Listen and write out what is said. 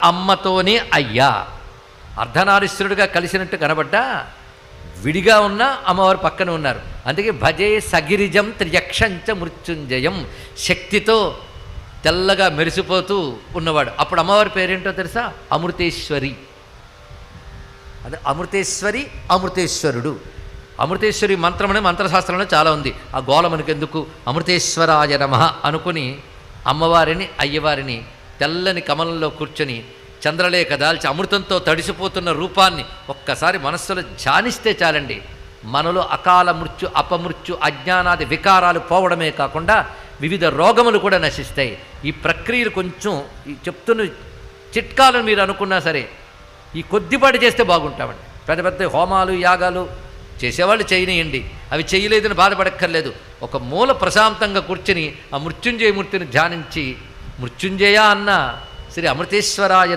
అమ్మతోనే అయ్యా. అర్ధనారీశ్వరుడిగా కలిసినట్టు కనబడ్డా విడిగా ఉన్న అమ్మవారు పక్కన ఉన్నారు. అందుకే భజే సగిరిజం త్రియక్షంచ మృత్యుంజయం, శక్తితో తెల్లగా మెరిసిపోతూ ఉన్నవాడు. అప్పుడు అమ్మవారి పేరేంటో తెలుసా? అమృతేశ్వరి. అదే అమృతేశ్వరి, అమృతేశ్వరుడు. అమృతేశ్వరి మంత్రం అనే మంత్రశాస్త్రంలో చాలా ఉంది. ఆ గోల మనకెందుకు? అమృతేశ్వరాయ నమః అనుకుని అమ్మవారిని అయ్యవారిని తెల్లని కమలంలో కూర్చొని చంద్రలేఖ దాల్చి అమృతంతో తడిసిపోతున్న రూపాన్ని ఒక్కసారి మనస్సులో ధ్యానిస్తే చాలండి. మనలో అకాల మృత్యు, అపమృత్యు, అజ్ఞానాది వికారాలు పోవడమే కాకుండా వివిధ రోగములు కూడా నశిస్తాయి. ఈ ప్రక్రియలు కొంచెం ఈ చెప్తున్న చిట్కాలను మీరు అనుకున్నా సరే ఈ కొద్దిపాటి చేస్తే బాగుంటామండి. పెద్ద పెద్ద హోమాలు యాగాలు చేసేవాళ్ళు చేయనియండి, అవి చేయలేదని బాధపడక్కర్లేదు. ఒక మూల ప్రశాంతంగా కూర్చొని ఆ మృత్యుంజయమూర్తిని ధ్యానించి మృత్యుంజయ అన్న శ్రీ అమృతేశ్వరాయ